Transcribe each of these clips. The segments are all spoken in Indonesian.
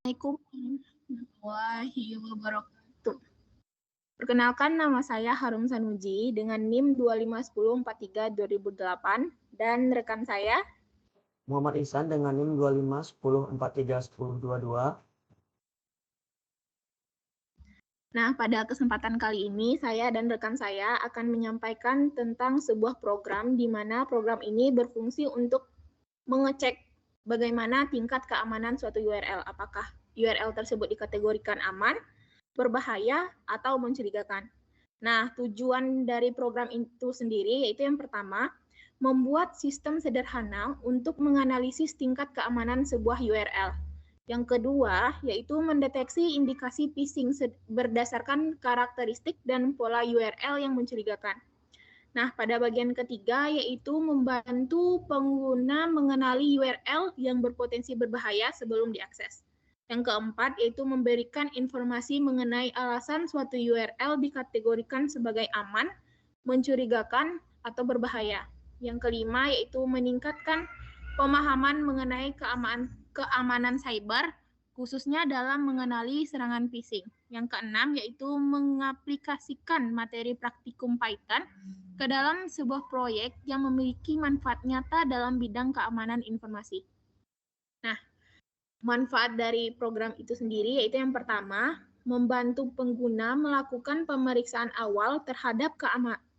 Assalamualaikum warahmatullahi wabarakatuh. Perkenalkan, nama saya Harum Sanuji dengan NIM 2510432008 dan rekan saya Muhammad Ihsan dengan NIM 2510431022. Nah, pada kesempatan kali ini saya dan rekan saya akan menyampaikan tentang sebuah program di mana program ini berfungsi untuk mengecek bagaimana tingkat keamanan suatu URL. Apakah URL tersebut dikategorikan aman, berbahaya, atau mencurigakan. Nah, tujuan dari program itu sendiri yaitu yang pertama, membuat sistem sederhana untuk menganalisis tingkat keamanan sebuah URL. Yang kedua, yaitu mendeteksi indikasi phishing berdasarkan karakteristik dan pola URL yang mencurigakan. Nah, pada bagian ketiga yaitu membantu pengguna mengenali URL yang berpotensi berbahaya sebelum diakses. Yang keempat yaitu memberikan informasi mengenai alasan suatu URL dikategorikan sebagai aman, mencurigakan, atau berbahaya. Yang kelima yaitu meningkatkan pemahaman mengenai keamanan cyber, khususnya dalam mengenali serangan phishing. Yang keenam yaitu mengaplikasikan materi praktikum Python ke dalam sebuah proyek yang memiliki manfaat nyata dalam bidang keamanan informasi. Nah, manfaat dari program itu sendiri yaitu yang pertama, membantu pengguna melakukan pemeriksaan awal terhadap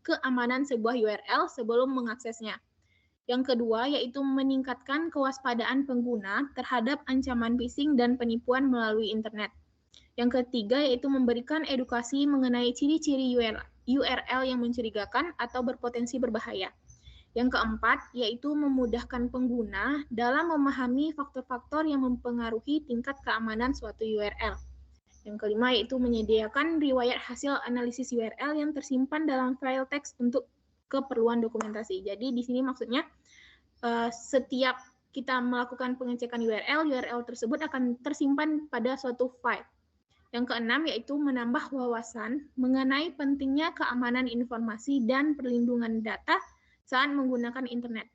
keamanan sebuah URL sebelum mengaksesnya. Yang kedua, yaitu meningkatkan kewaspadaan pengguna terhadap ancaman phishing dan penipuan melalui internet. Yang ketiga, yaitu memberikan edukasi mengenai ciri-ciri URL yang mencurigakan atau berpotensi berbahaya. Yang keempat, yaitu memudahkan pengguna dalam memahami faktor-faktor yang mempengaruhi tingkat keamanan suatu URL. Yang kelima, yaitu menyediakan riwayat hasil analisis URL yang tersimpan dalam file teks untuk keperluan dokumentasi. Jadi di sini maksudnya setiap kita melakukan pengecekan URL tersebut akan tersimpan pada suatu file. Yang keenam yaitu menambah wawasan mengenai pentingnya keamanan informasi dan perlindungan data saat menggunakan internet.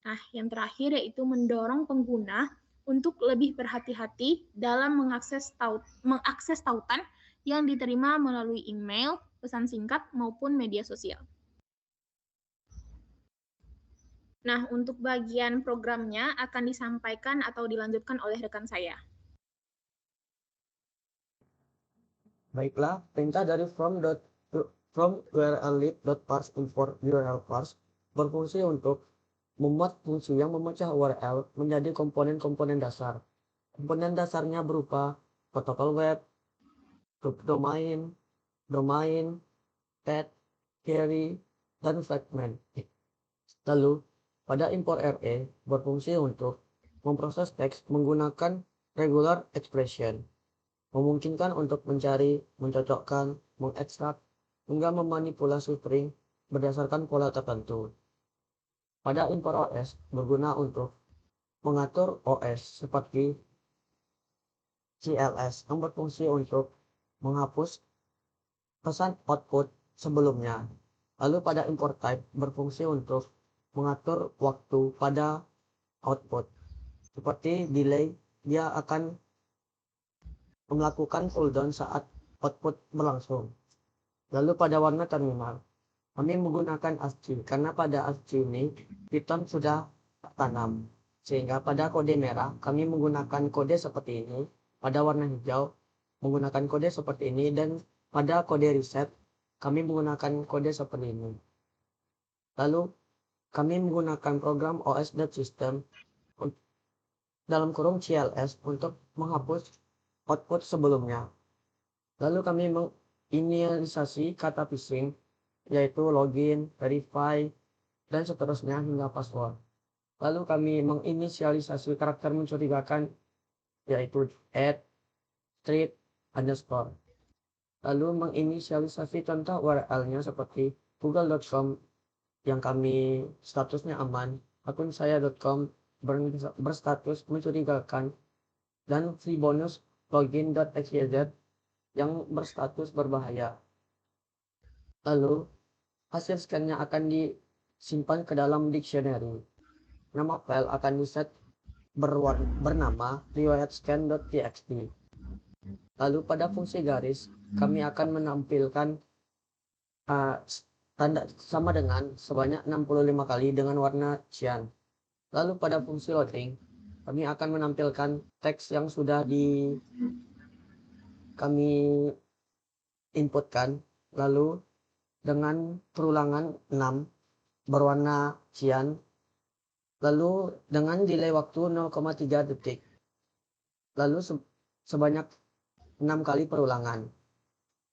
Nah, yang terakhir yaitu mendorong pengguna untuk lebih berhati-hati dalam mengakses tautan yang diterima melalui email, pesan singkat, maupun media sosial. Nah, untuk bagian programnya akan disampaikan atau dilanjutkan oleh rekan saya. Baiklah, perintah dari from urllib.parse import url parse berfungsi untuk membuat fungsi yang memecah URL menjadi komponen-komponen dasar. Komponen dasarnya berupa protokol web, domain, path, query, dan fragment. Lalu, pada import RE berfungsi untuk memproses teks menggunakan regular expression, memungkinkan untuk mencari, mencocokkan, mengekstrak, hingga memanipulasi string berdasarkan pola tertentu. Pada import OS berguna untuk mengatur OS seperti CLS yang berfungsi untuk menghapus pesan output sebelumnya. Lalu pada import type berfungsi untuk mengatur waktu pada output. Seperti delay, dia akan melakukan cooldown saat output berlangsung. Lalu pada warna terminal, kami menggunakan ASCII karena pada ASCII ini Python sudah tanam. Sehingga pada kode merah kami menggunakan kode seperti ini, pada warna hijau menggunakan kode seperti ini, dan pada kode reset kami menggunakan kode seperti ini. Lalu kami menggunakan program os.system dalam kurung CLS untuk menghapus output sebelumnya. Lalu kami menginisialisasi kata phishing, yaitu login, verify, dan seterusnya hingga password. Lalu kami menginisialisasi karakter mencurigakan, yaitu @street_. Lalu menginisialisasi contoh URL-nya seperti google.com yang kami statusnya aman, akun saya.com berstatus mencurigakan, dan free bonus login.xyz yang berstatus berbahaya. Lalu hasil scan-nya akan disimpan ke dalam dictionary. Nama file akan diset bernama riwayat_scan.txt. Lalu pada fungsi garis, kami akan menampilkan tanda sama dengan sebanyak 65 kali dengan warna cyan. Lalu pada fungsi loading, kami akan menampilkan teks yang sudah kami inputkan, lalu dengan perulangan 6 berwarna cyan, lalu dengan delay waktu 0,3 detik, lalu sebanyak 6 kali perulangan.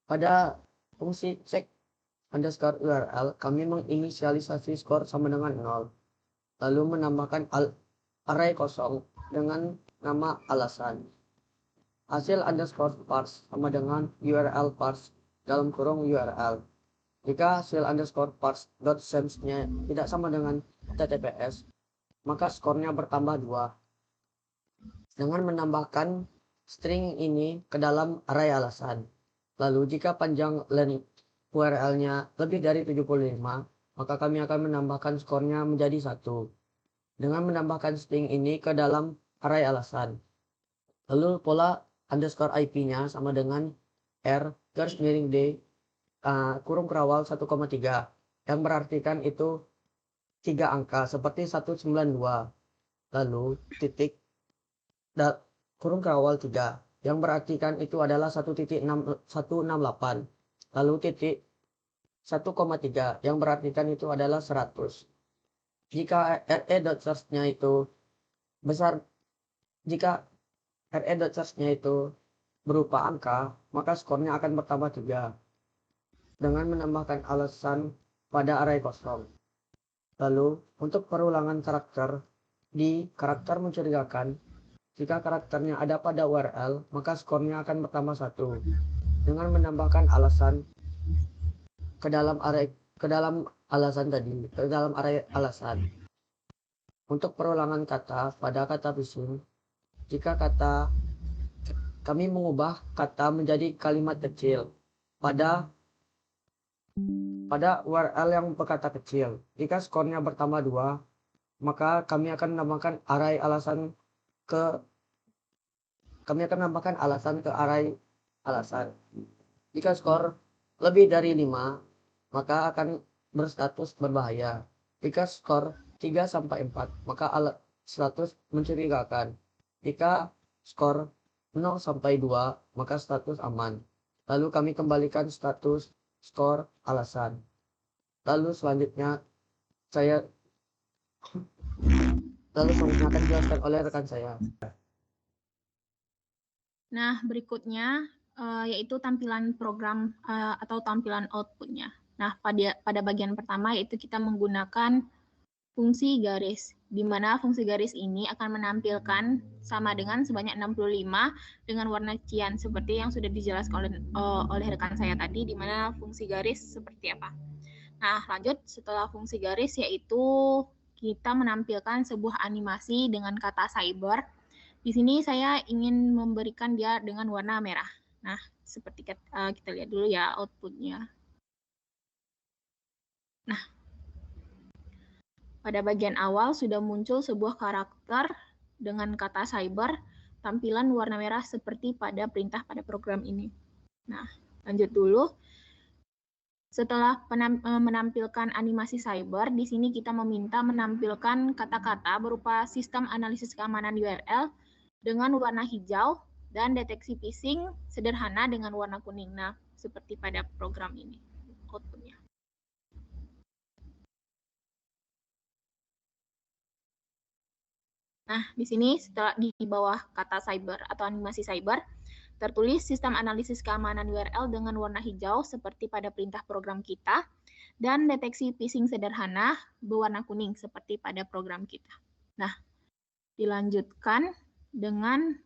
Pada fungsi check underscore URL, kami menginisialisasi skor sama dengan 0, lalu menambahkan array kosong dengan nama alasan. Hasil underscore parse sama dengan URL parse dalam kurung URL. Jika hasil underscore parse.sems-nya tidak sama dengan HTTPS, maka skornya bertambah 2. Dengan menambahkan string ini ke dalam array alasan. Lalu jika panjang len URL-nya lebih dari 75, maka kami akan menambahkan skornya menjadi 1. Dengan menambahkan string ini ke dalam array alasan. Lalu pola underscore IP-nya sama dengan R garis miring D kurung kerawal 1,3 yang berartikan itu 3 angka seperti 192. Lalu titik kurung kerawal 3 yang berartikan itu adalah 1.168. Lalu titik 1,3 yang berartikan itu adalah 100. Jika re.search-nya itu besar, jika re.search-nya itu berupa angka, maka skornya akan bertambah 3 dengan menambahkan alasan pada array kosong. Lalu untuk perulangan karakter, di karakter mencurigakan, jika karakternya ada pada URL, maka skornya akan bertambah 1 dengan menambahkan alasan ke dalam array alasan. Untuk perulangan kata pada kata phishing, jika kami mengubah kata menjadi kalimat kecil pada URL yang berkata kecil. Jika skornya bertambah 2, maka kami akan menambahkan alasan ke array alasan. Jika skor lebih dari 5, maka akan berstatus berbahaya. Jika skor 3-4, maka status mencurigakan. Jika skor 0-2, maka status aman. Lalu kami kembalikan status skor alasan. Lalu selanjutnya akan dijelaskan oleh rekan saya. Nah, berikutnya yaitu tampilan program atau tampilan outputnya. Nah, pada bagian pertama yaitu kita menggunakan fungsi garis, di mana fungsi garis ini akan menampilkan sama dengan sebanyak 65 dengan warna cyan seperti yang sudah dijelaskan oleh rekan saya tadi, di mana fungsi garis seperti apa. Nah, lanjut setelah fungsi garis yaitu kita menampilkan sebuah animasi dengan kata cyber. Di sini saya ingin memberikan dia dengan warna merah. Nah, seperti kita lihat dulu ya outputnya. Nah, pada bagian awal sudah muncul sebuah karakter dengan kata cyber, tampilan warna merah seperti pada perintah pada program ini. Nah, lanjut dulu. Setelah menampilkan animasi cyber, di sini kita meminta menampilkan kata-kata berupa sistem analisis keamanan URL dengan warna hijau dan deteksi phishing sederhana dengan warna kuning. Nah, seperti pada program ini outputnya. Nah, di sini setelah di bawah kata cyber atau animasi cyber, tertulis sistem analisis keamanan URL dengan warna hijau seperti pada perintah program kita, dan deteksi phishing sederhana berwarna kuning seperti pada program kita. Nah, dilanjutkan dengan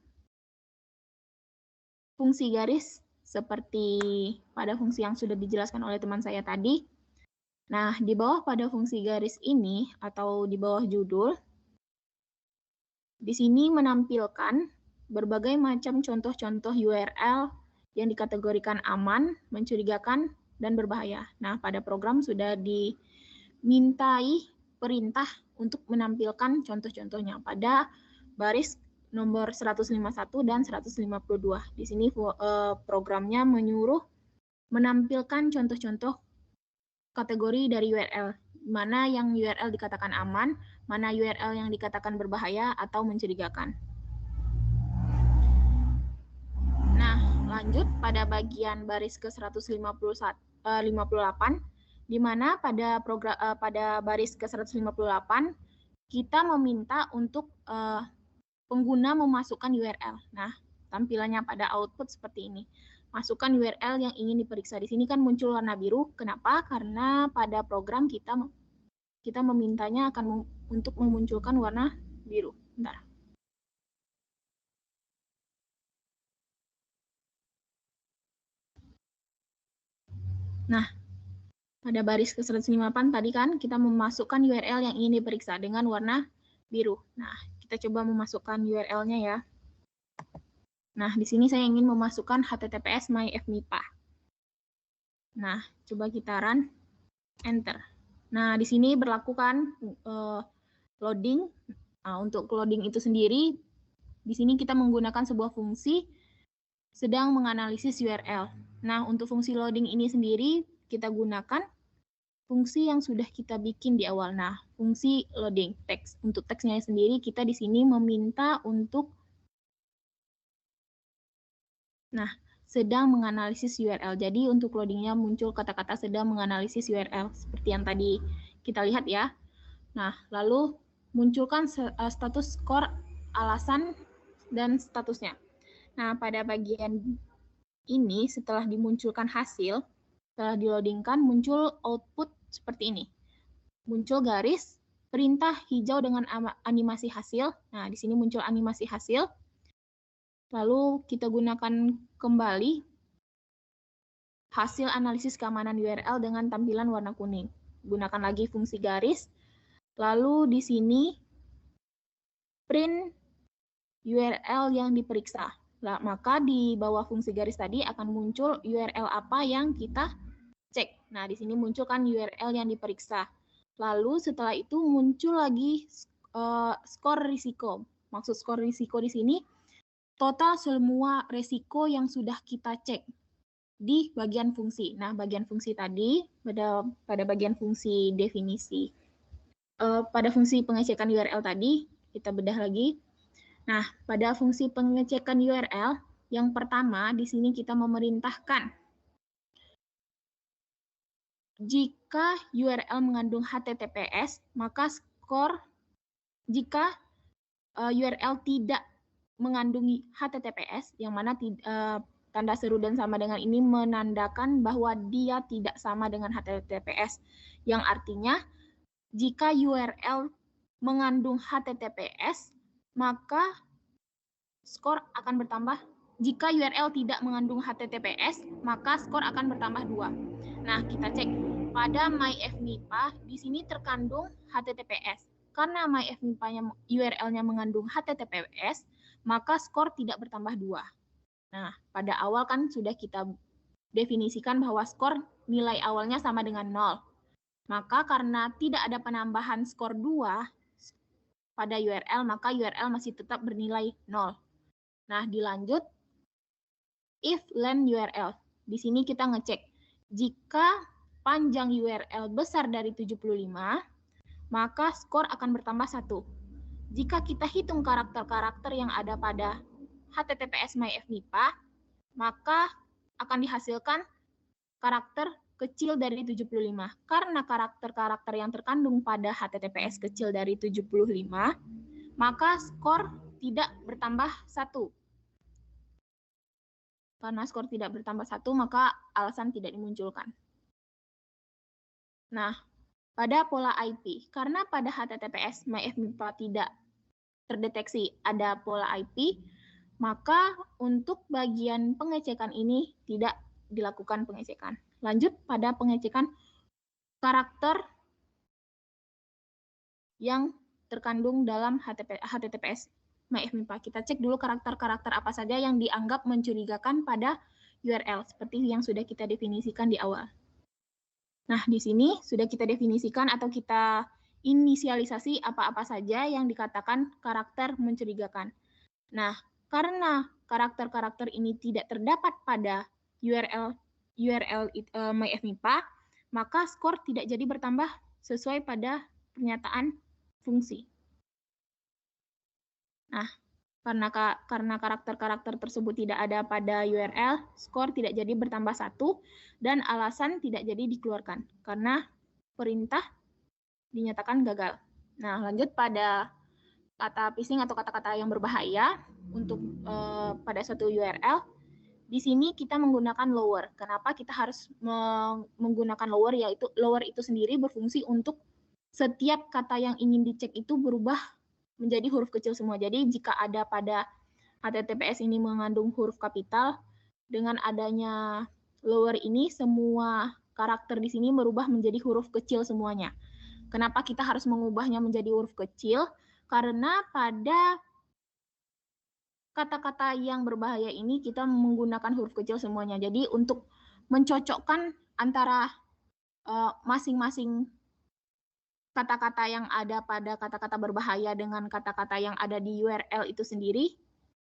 fungsi garis seperti pada fungsi yang sudah dijelaskan oleh teman saya tadi. Nah, di bawah pada fungsi garis ini atau di bawah judul, di sini menampilkan berbagai macam contoh-contoh URL yang dikategorikan aman, mencurigakan, dan berbahaya. Nah, pada program sudah dimintai perintah untuk menampilkan contoh-contohnya. Pada baris nomor 151 dan 152. Di sini programnya menyuruh menampilkan contoh-contoh kategori dari URL, mana yang URL dikatakan aman, mana URL yang dikatakan berbahaya atau mencurigakan. Nah, lanjut pada bagian baris ke 158, di mana pada baris ke 158 kita meminta untuk pengguna memasukkan URL. Nah, tampilannya pada output seperti ini. Masukkan URL yang ingin diperiksa. Di sini kan muncul warna biru. Kenapa? Karena pada program kita memintanya untuk memunculkan warna biru. Bentar. Nah, pada baris ke 158 tadi kan kita memasukkan URL yang ingin diperiksa dengan warna biru. Nah, kita coba memasukkan URL-nya ya. Nah, di sini saya ingin memasukkan https myFMIPA. Nah, coba kita run, enter. Nah, di sini berlakukan loading. Nah, untuk loading itu sendiri, di sini kita menggunakan sebuah fungsi sedang menganalisis URL. Nah, untuk fungsi loading ini sendiri, kita gunakan fungsi yang sudah kita bikin di awal. Nah, fungsi loading teks. Untuk teksnya sendiri, kita di sini meminta untuk sedang menganalisis URL. Jadi untuk loadingnya muncul kata-kata sedang menganalisis URL seperti yang tadi kita lihat ya. Nah, lalu munculkan status skor, alasan, dan statusnya. Nah, pada bagian ini setelah dimunculkan hasil, setelah diloadingkan muncul output seperti ini. Muncul garis, perintah hijau dengan animasi hasil. Nah, di sini muncul animasi hasil. Lalu kita gunakan kembali hasil analisis keamanan URL dengan tampilan warna kuning. Gunakan lagi fungsi garis. Lalu di sini print URL yang diperiksa. Nah, maka di bawah fungsi garis tadi akan muncul URL apa yang kita cek. Nah, di sini muncul kan URL yang diperiksa. Lalu setelah itu muncul lagi skor risiko. Maksud skor risiko di sini total semua risiko yang sudah kita cek di bagian fungsi. Nah, bagian fungsi tadi pada bagian fungsi definisi. Pada fungsi pengecekan URL tadi kita bedah lagi. Nah, pada fungsi pengecekan URL yang pertama di sini kita memerintahkan jika URL mengandung HTTPS, maka skor jika URL tidak mengandung HTTPS, yang mana tanda seru dan sama dengan ini menandakan bahwa dia tidak sama dengan HTTPS, yang artinya jika URL mengandung HTTPS, maka skor akan bertambah. Jika URL tidak mengandung HTTPS, maka skor akan bertambah 2. Nah, kita cek pada myFMIPA, di sini terkandung HTTPS. Karena myFMIPA-nya URL-nya mengandung HTTPS, maka skor tidak bertambah 2. Nah, pada awal kan sudah kita definisikan bahwa skor nilai awalnya sama dengan 0. Maka karena tidak ada penambahan skor 2 pada URL, maka URL masih tetap bernilai 0. Nah, dilanjut if len URL. Di sini kita ngecek jika panjang URL besar dari 75, maka skor akan bertambah 1. Jika kita hitung karakter-karakter yang ada pada HTTPS myFMIPA, maka akan dihasilkan karakter kecil dari 75. Karena karakter-karakter yang terkandung pada HTTPS kecil dari 75, maka skor tidak bertambah 1. Karena skor tidak bertambah 1, maka alasan tidak dimunculkan. Nah, pada pola IP, karena pada HTTPS myFMIPA tidak terdeteksi ada pola IP, maka untuk bagian pengecekan ini tidak dilakukan pengecekan. Lanjut pada pengecekan karakter yang terkandung dalam HTTPS myFMIPA. Kita cek dulu karakter-karakter apa saja yang dianggap mencurigakan pada URL, seperti yang sudah kita definisikan di awal. Nah, di sini sudah kita definisikan atau kita inisialisasi apa-apa saja yang dikatakan karakter mencurigakan. Nah, karena karakter-karakter ini tidak terdapat pada URL MyFMIPA, maka skor tidak jadi bertambah sesuai pada pernyataan fungsi. Nah, karena karakter-karakter tersebut tidak ada pada URL, skor tidak jadi bertambah 1, dan alasan tidak jadi dikeluarkan, karena perintah dinyatakan gagal. Nah, lanjut pada kata phishing atau kata-kata yang berbahaya untuk pada suatu URL. Di sini kita menggunakan lower. Kenapa kita harus menggunakan lower? Yaitu lower itu sendiri berfungsi untuk setiap kata yang ingin dicek itu berubah menjadi huruf kecil semua. Jadi jika ada pada HTTPS ini mengandung huruf kapital, dengan adanya lower ini semua karakter di sini berubah menjadi huruf kecil semuanya. Kenapa kita harus mengubahnya menjadi huruf kecil? Karena pada kata-kata yang berbahaya ini kita menggunakan huruf kecil semuanya. Jadi untuk mencocokkan antara masing-masing kata-kata yang ada pada kata-kata berbahaya dengan kata-kata yang ada di URL itu sendiri,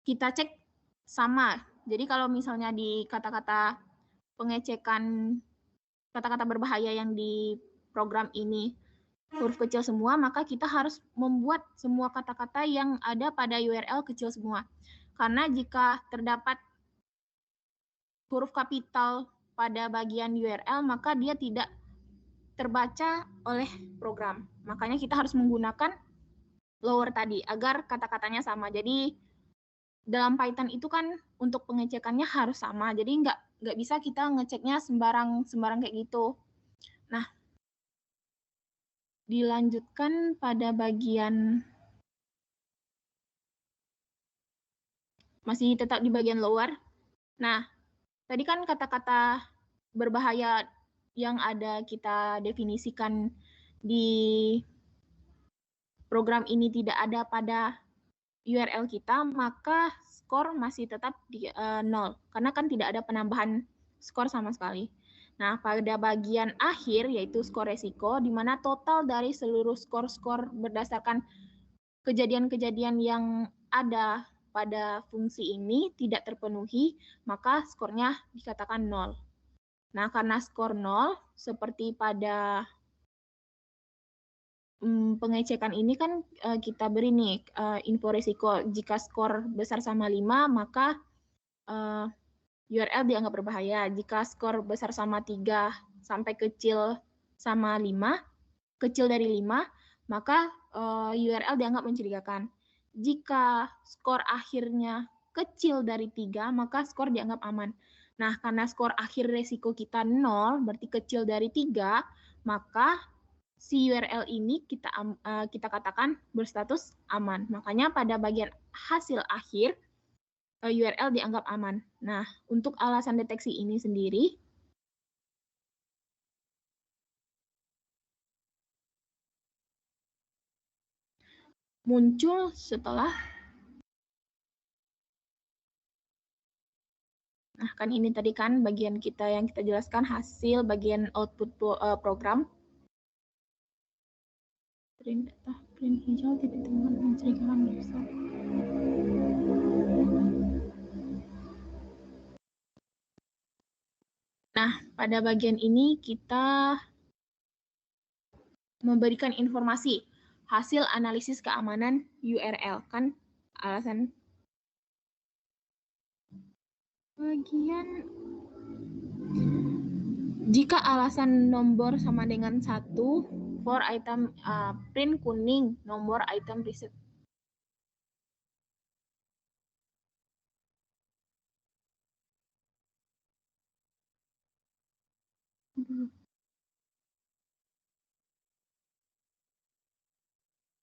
kita cek sama. Jadi kalau misalnya di kata-kata pengecekan kata-kata berbahaya yang di program ini huruf kecil semua, maka kita harus membuat semua kata-kata yang ada pada URL kecil semua. Karena jika terdapat huruf kapital pada bagian URL, maka dia tidak terbaca oleh program. Makanya kita harus menggunakan lower tadi agar kata-katanya sama. Jadi dalam Python itu kan untuk pengecekannya harus sama. Jadi nggak bisa kita ngeceknya sembarang kayak gitu. Nah, dilanjutkan pada bagian masih tetap di bagian lower. Nah, tadi kan kata-kata berbahaya yang ada kita definisikan di program ini tidak ada pada URL kita, maka skor masih tetap di 0, karena kan tidak ada penambahan skor sama sekali. Nah, pada bagian akhir, yaitu skor resiko, di mana total dari seluruh skor-skor berdasarkan kejadian-kejadian yang ada pada fungsi ini tidak terpenuhi, maka skornya dikatakan 0. Nah, karena skor 0, seperti pada pengecekan ini kan kita beri nih info risiko. Jika skor besar sama 5, maka URL dianggap berbahaya. Jika skor besar sama 3 sampai kecil sama 5, kecil dari 5, maka URL dianggap mencurigakan. Jika skor akhirnya kecil dari 3, maka skor dianggap aman. Nah, karena skor akhir resiko kita 0, berarti kecil dari 3, maka si URL ini kita katakan berstatus aman. Makanya pada bagian hasil akhir, URL dianggap aman. Nah, untuk alasan deteksi ini sendiri, muncul setelah, nah kan ini tadi kan bagian kita yang kita jelaskan hasil bagian output program. Print data, print hijau tidak temukan mencurigakan website. Nah, pada bagian ini kita memberikan informasi hasil analisis keamanan URL, kan alasan bagian jika alasan nomor sama dengan 1 for item print kuning nomor item riset.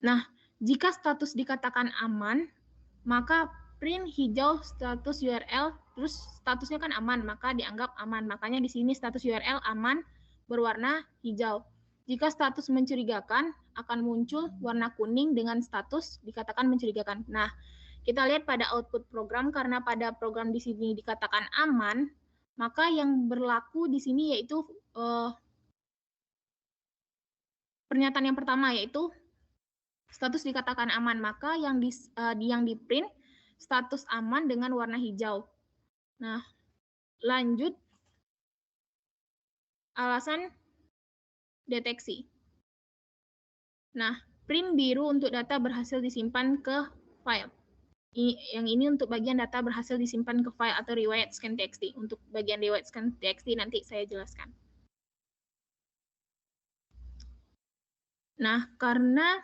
Nah, jika status dikatakan aman, maka print hijau status URL, terus statusnya kan aman, maka dianggap aman. Makanya di sini status URL aman berwarna hijau. Jika status mencurigakan, akan muncul warna kuning dengan status dikatakan mencurigakan. Nah, kita lihat pada output program, karena pada program di sini dikatakan aman, maka yang berlaku di sini yaitu pernyataan yang pertama yaitu status dikatakan aman, maka yang di print status aman dengan warna hijau. Nah, lanjut alasan deteksi. Nah, print biru untuk data berhasil disimpan ke file. Yang ini untuk bagian data berhasil disimpan ke file atau riwayat scan txt. Untuk bagian riwayat scan txt nanti saya jelaskan. Nah, karena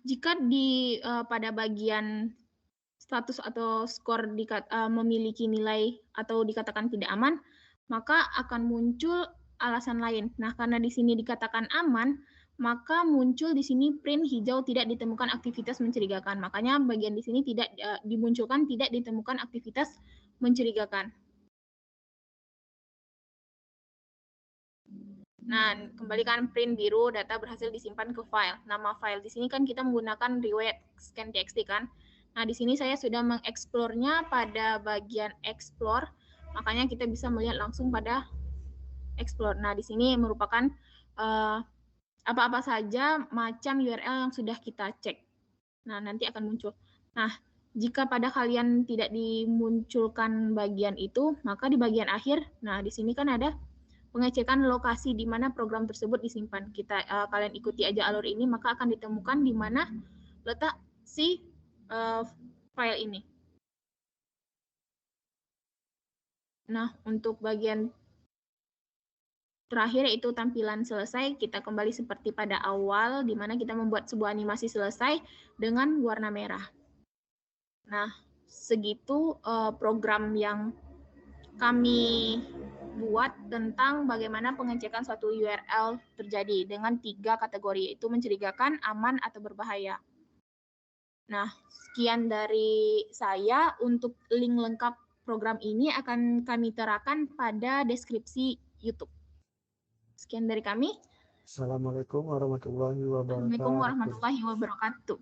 jika pada bagian status atau skor memiliki nilai atau dikatakan tidak aman, maka akan muncul alasan lain. Nah, karena di sini dikatakan aman, maka muncul di sini print hijau tidak ditemukan aktivitas mencurigakan. Makanya bagian di sini tidak dimunculkan tidak ditemukan aktivitas mencurigakan. Nah, kembalikan print biru, data berhasil disimpan ke file. Nama file di sini kan kita menggunakan riwayat scan txt kan. Nah, di sini saya sudah mengeksplornya pada bagian explore, makanya kita bisa melihat langsung pada explore. Nah, di sini merupakan apa-apa saja macam URL yang sudah kita cek. Nah, nanti akan muncul. Nah, jika pada kalian tidak dimunculkan bagian itu, maka di bagian akhir, nah di sini kan ada pengecekan lokasi di mana program tersebut disimpan. Kalian ikuti aja alur ini, maka akan ditemukan di mana letak si file ini. Nah, untuk bagian terakhir yaitu tampilan selesai, kita kembali seperti pada awal, di mana kita membuat sebuah animasi selesai dengan warna merah. Nah, segitu program yang kami buat tentang bagaimana pengecekan suatu URL terjadi dengan 3 kategori, yaitu mencurigakan, aman, atau berbahaya. Nah, sekian dari saya. Untuk link lengkap program ini akan kami terakan pada deskripsi YouTube. Sekian dari kami. Assalamualaikum warahmatullahi wabarakatuh. Assalamualaikum warahmatullahi wabarakatuh.